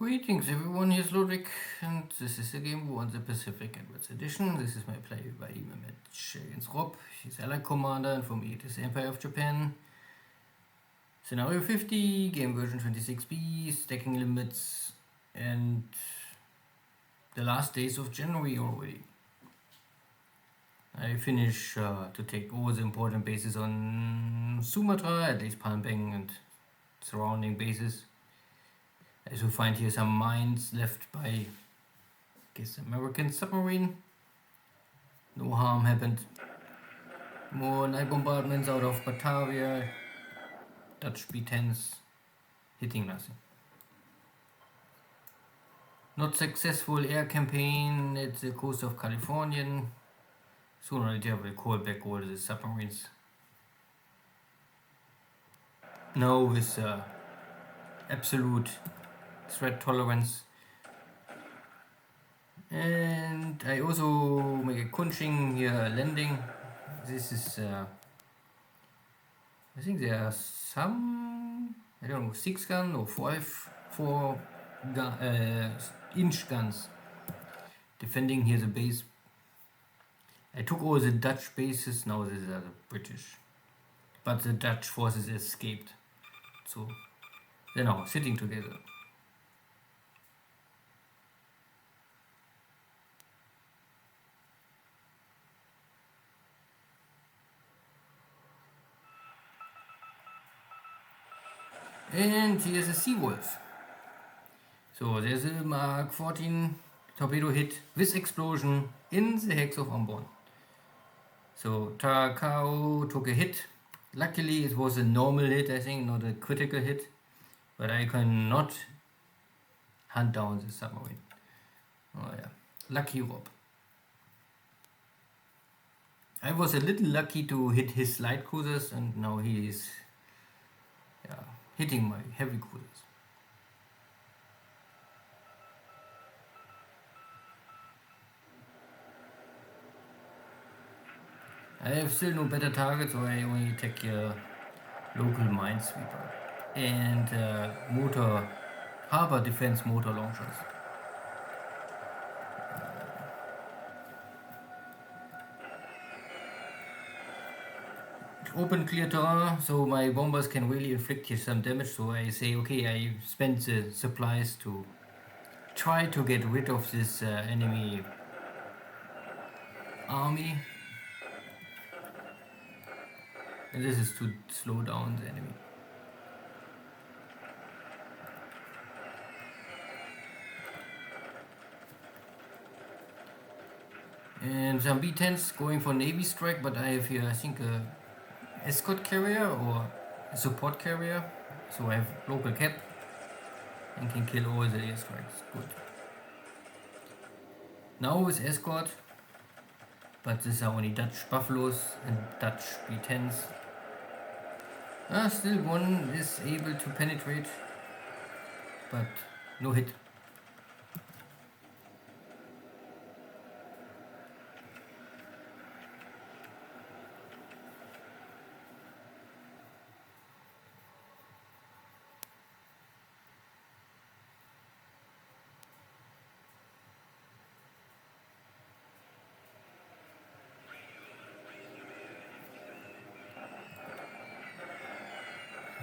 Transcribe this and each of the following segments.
Greetings everyone, here's Lodrik, and this is the Game War on the Pacific Advance Edition. This is my play by match against Rob. He's Allied Commander, and for me it is Empire of Japan. Scenario 50, game version 26B, stacking limits, and the last days of January already. I finish to take all the important bases on Sumatra, at least Palembang and surrounding bases. As you find here some mines left by, I guess, American submarine. No harm happened. More night bombardments out of Batavia. Dutch B-10s hitting nothing. Not successful air campaign at the coast of California. Sooner or later I will call back all the submarines. Now with absolute threat tolerance. And I also make a Kunching here landing. This is I think there are some, I don't know, 6 gun or 4 inch guns defending here the base. I took all the Dutch bases, now these are the British, but the Dutch forces escaped, so they're now sitting together. And here's a Seawolf. So there's a Mark 14 torpedo hit with explosion in the hex of Ambon. So Takao took a hit. Luckily it was a normal hit, I think, not a critical hit. But I cannot hunt down the submarine. Oh yeah, lucky Rob. I was a little lucky to hit his light cruisers, and now he is hitting my heavy cruisers. I have still no better targets, so I only take local minesweeper and harbor defense motor launchers. Open clear terrain, so my bombers can really inflict here some damage, so I say okay, I spend the supplies to try to get rid of this enemy army, and this is to slow down the enemy. And some B-10s going for Navy strike, but I have here I think a escort carrier or a support carrier, so I have local cap and can kill all the airstrikes. Good. Now with escort, but these are only Dutch Buffaloes and Dutch B-10s. Still one is able to penetrate, but no hit.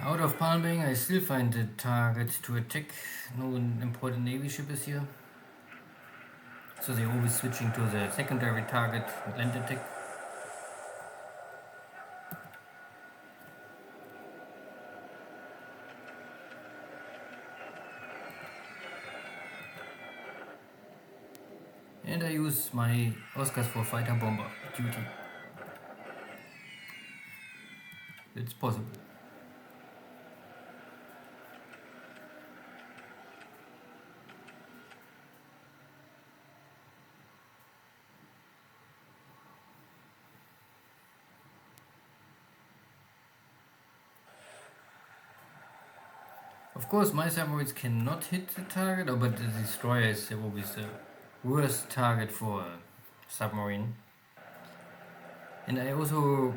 Out of Palembang, I still find the target to attack. No important Navy ship is here. So they're always switching to the secondary target, land attack. And I use my Oscars for fighter bomber duty. It's possible. Of course, my submarines cannot hit the target, but the destroyer is always the worst target for a submarine. And I also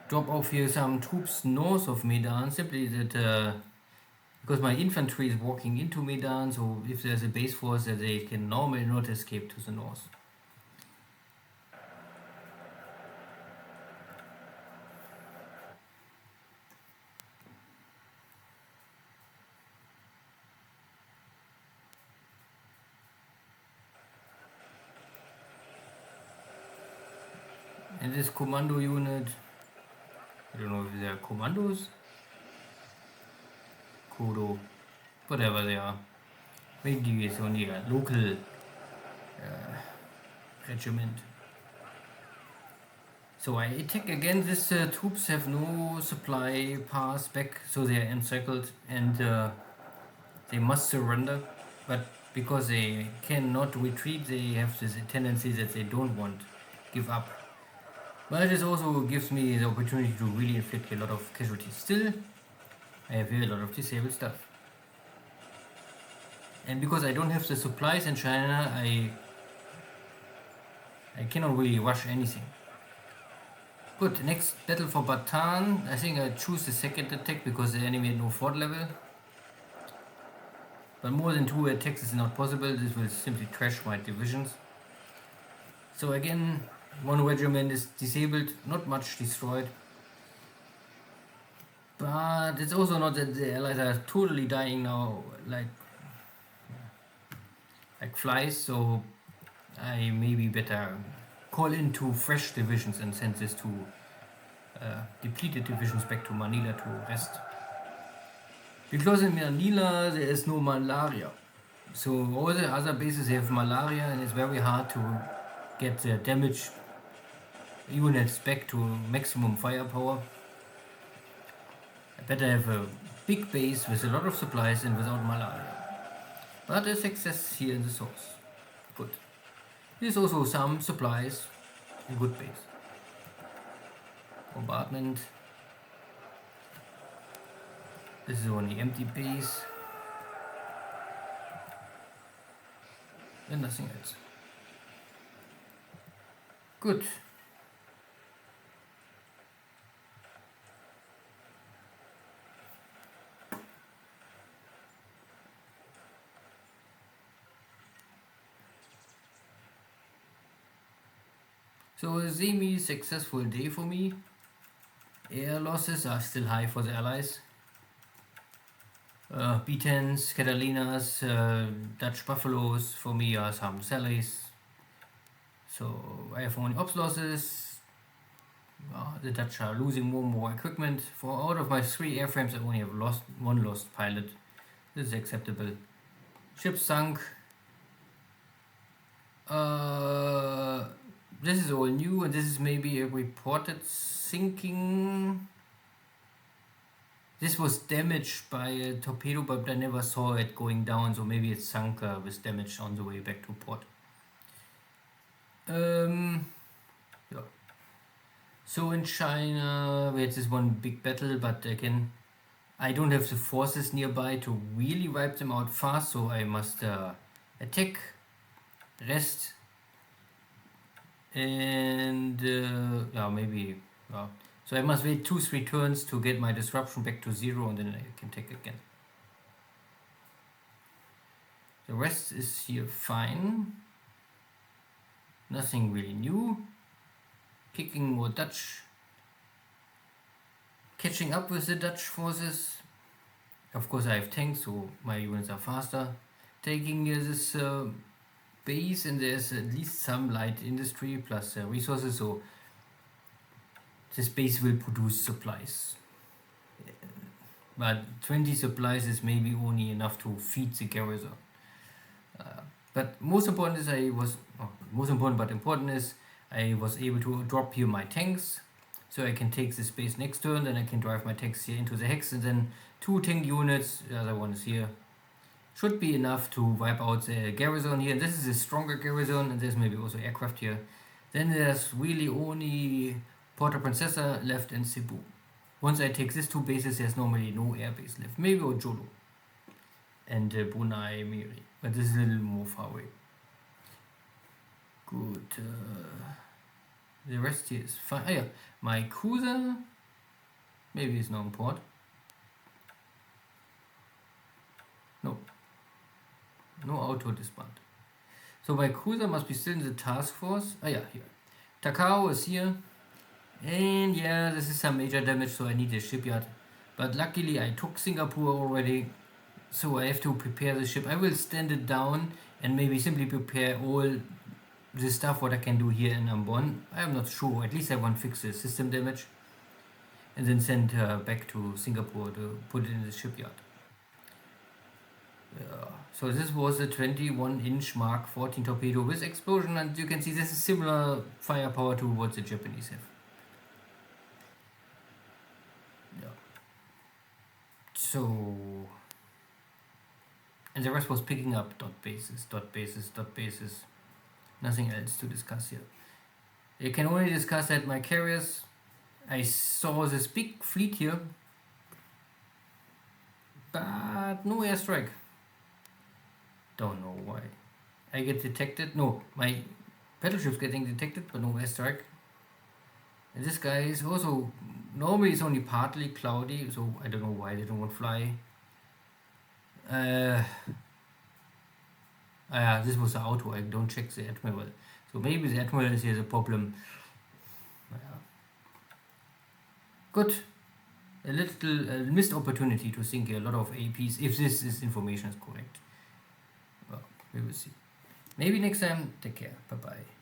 drop off here some troops north of Medan, simply that because my infantry is walking into Medan, so if there's a base force that they can normally not escape to the north. And this commando unit, I don't know if they are commandos, Kodo, whatever they are. Maybe it's only a local regiment. So I attack again. These troops have no supply pass back, so they are encircled and they must surrender. But because they cannot retreat, they have this tendency that they don't want to give up. But this also gives me the opportunity to really inflict a lot of casualties. Still, I have here a lot of disabled stuff. And because I don't have the supplies in China, I cannot really rush anything. Good, next battle for Bataan. I think I choose the second attack because the enemy had no fort level. But more than 2 attacks is not possible. This will simply trash my divisions. So again, 1 regiment is disabled, not much destroyed. But it's also not that the allies are totally dying now like flies, so I maybe better call in 2 fresh divisions and send this 2 depleted divisions back to Manila to rest. Because in Manila there is no malaria. So all the other bases have malaria and it's very hard to get the damaged units back to maximum firepower. I better have a big base with a lot of supplies and without malaria. But a success here in the source. Good. There's also some supplies, a good base. Bombardment. This is only empty base. And nothing else. Good. So a semi-successful day for me. Air losses are still high for the allies. B-10s, Catalinas, Dutch Buffaloes for me are some Sallies. So I have only ops losses. The Dutch are losing more and more equipment. For out of my 3 airframes I only have lost 1 lost pilot. This is acceptable. Ship sunk. This is all new and this is maybe a reported sinking. This was damaged by a torpedo, but I never saw it going down, so maybe it sunk with damage on the way back to port. Yeah. So in China we had this one big battle, but again I don't have the forces nearby to really wipe them out fast, so I must attack, rest, and yeah, maybe so I must wait 2-3 turns to get my disruption back to 0 and then I can take again. The rest is here fine, nothing really new. Kicking more Dutch, catching up with the Dutch forces. Of course I have tanks, so my units are faster. Taking this base, and there's at least some light industry plus resources, so this base will produce supplies. But 20 supplies is maybe only enough to feed the garrison. But most important is important is I was able to drop here my tanks, so I can take this base next turn, then I can drive my tanks here into the hex, and then 2 tank units, the other one is here, should be enough to wipe out the garrison here. And this is a stronger garrison, and there's maybe also aircraft here. Then there's really only Puerto Princesa left in Cebu. Once I take these 2 bases, there's normally no air base left. Maybe Ojolo and Brunei Miri, but this is a little more far away. Good. The rest here is fine. Yeah, my cruiser maybe is not in port. No auto disband. So my cruiser must be still in the task force. Ah yeah, here. Takao is here. And yeah, this is some major damage, so I need a shipyard. But luckily I took Singapore already, so I have to prepare the ship. I will stand it down and maybe simply prepare all the stuff what I can do here in Ambon. I'm not sure, at least I want to fix the system damage. And then send her back to Singapore to put it in the shipyard. So this was a 21-inch Mark 14 torpedo with explosion, and you can see this is similar firepower to what the Japanese have. Yeah. So, and the rest was picking up dot bases, dot bases, dot bases. Nothing else to discuss here. You can only discuss that my carriers, I saw this big fleet here, but no airstrike. Don't know why. I get detected. No, my battleship's getting detected, but no airstrike. And this guy is also, normally it's only partly cloudy, so I don't know why they don't want to fly. This was the auto. I don't check the admiral. So maybe the admiral is here the problem. Good. A little missed opportunity to sink a lot of APs if this information is correct. Well, we will see. Maybe next time. Take care. Bye bye.